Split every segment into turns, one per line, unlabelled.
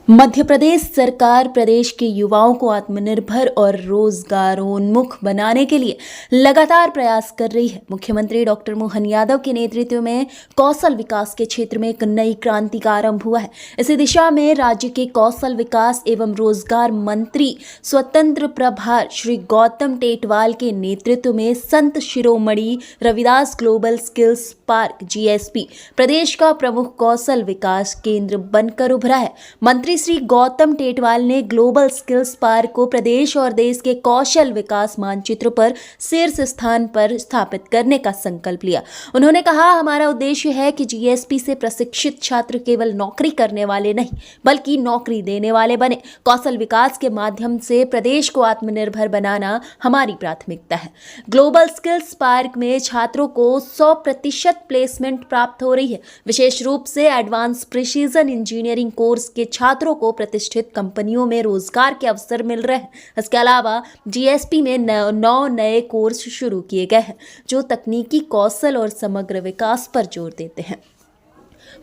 मध्य प्रदेश सरकार प्रदेश के युवाओं को आत्मनिर्भर और रोजगारोन्मुख बनाने के लिए लगातार प्रयास कर रही है। मुख्यमंत्री डॉक्टर मोहन यादव के नेतृत्व में कौशल विकास के क्षेत्र में एक नई क्रांति का आरंभ हुआ है। इसी दिशा में राज्य के कौशल विकास एवं रोजगार मंत्री स्वतंत्र प्रभार श्री गौतम टेटवाल के नेतृत्व में Sant Shiromani Ravidas global skills park GSP प्रदेश का प्रमुख कौशल विकास केंद्र बनकर उभरा है। मंत्री श्री गौतम टेटवाल ने ग्लोबल स्किल्स पार्क को प्रदेश और देश के कौशल विकास मानचित्र पर शीर्ष स्थान पर स्थापित करने का संकल्प लिया। उन्होंने कहा, हमारा उद्देश्य है कि जीएसपी से प्रशिक्षित छात्र केवल नौकरी करने वाले नहीं बल्कि नौकरी देने वाले बने। कौशल विकास के माध्यम से प्रदेश को आत्मनिर्भर बनाना हमारी प्राथमिकता है। ग्लोबल स्किल्स पार्क में छात्रों को 100% प्लेसमेंट प्राप्त हो रही है। विशेष रूप से एडवांस प्रिसीजन इंजीनियरिंग कोर्स के छात्रों को प्रतिष्ठित कंपनियों में रोजगार के अवसर मिल रहे हैं। इसके अलावा जीएसपी में 9 नए कोर्स शुरू किए गए हैं जो तकनीकी कौशल और समग्र विकास पर जोर देते हैं।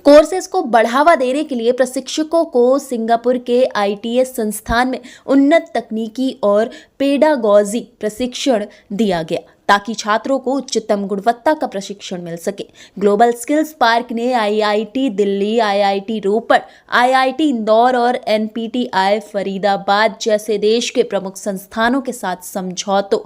कोर्सेज को बढ़ावा देने के लिए प्रशिक्षकों को सिंगापुर के आईटीएस संस्थान में उन्नत तकनीकी और पेडागॉजी प्रशिक्षण दिया गया ताकि छात्रों को उच्चतम गुणवत्ता का प्रशिक्षण मिल सके। ग्लोबल स्किल्स पार्क ने आईआईटी दिल्ली, आईआईटी रोपड़, आईआईटी इंदौर और एनपीटीआई फरीदाबाद जैसे देश के प्रमुख संस्थानों के साथ समझौतों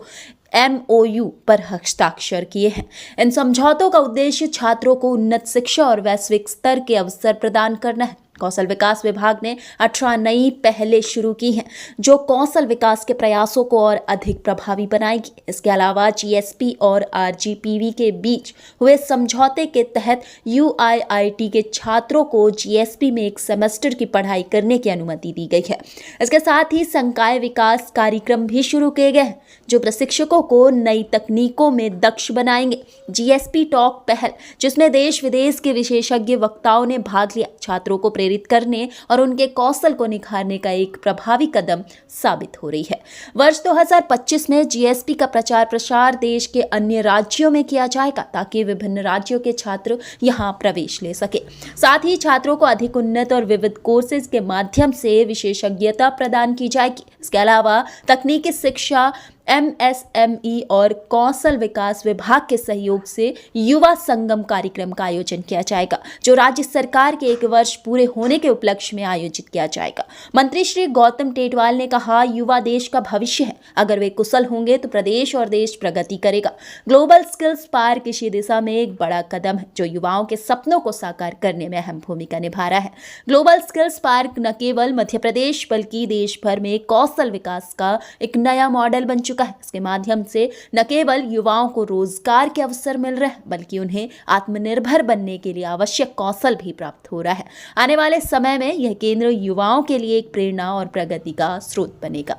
MOU पर हस्ताक्षर किए हैं। इन समझौतों का उद्देश्य छात्रों को उन्नत शिक्षा और वैश्विक स्तर के अवसर प्रदान करना है। कौशल विकास विभाग ने 18 नई पहलें शुरू की हैं जो कौशल विकास के प्रयासों को और अधिक प्रभावी बनाएगी। इसके अलावा जीएसपी और आरजीपीवी के बीच हुए समझौते के तहत UIIT के छात्रों को जीएसपी में एक सेमेस्टर की पढ़ाई करने की अनुमति दी गई है। इसके साथ ही संकाय विकास कार्यक्रम भी शुरू किए गए हैं जो प्रशिक्षकों को नई तकनीकों में दक्ष बनाएंगे। जीएसपी टॉक पहल, जिसमें देश विदेश के विशेषज्ञ वक्ताओं ने भाग लिया, छात्रों को प्रेरित करने और उनके कौशल को निखारने का एक प्रभावी कदम साबित हो रही है। वर्ष 2025 में जीएसपी का प्रचार प्रसार देश के अन्य राज्यों में किया जाएगा ताकि विभिन्न राज्यों के छात्र यहां प्रवेश ले सके। साथ ही छात्रों को अधिक उन्नत और विविध कोर्सेज के माध्यम से विशेषज्ञता प्रदान की जाएगी। इसके अलावा तकनीकी शिक्षा, MSME और कौशल विकास विभाग के सहयोग से युवा संगम कार्यक्रम का आयोजन किया जाएगा जो राज्य सरकार के 1 वर्ष पूरे होने के उपलक्ष्य में आयोजित किया जाएगा। मंत्री श्री गौतम टेटवाल ने कहा, युवा देश का भविष्य है। अगर वे कुशल होंगे तो प्रदेश और देश प्रगति करेगा। ग्लोबल स्किल्स पार्क इसी दिशा में एक बड़ा कदम है जो युवाओं के सपनों को साकार करने में अहम भूमिका निभा रहा है। ग्लोबल स्किल्स पार्क न केवल मध्य प्रदेश बल्कि देश भर में कौशल विकास का एक नया मॉडल बन चुका है। इसके माध्यम से न केवल युवाओं को रोजगार के अवसर मिल रहे हैं बल्कि उन्हें आत्मनिर्भर बनने के लिए आवश्यक कौशल भी प्राप्त हो रहा है। आने वाले समय में यह केंद्र युवाओं के लिए एक प्रेरणा और प्रगति का स्रोत बनेगा।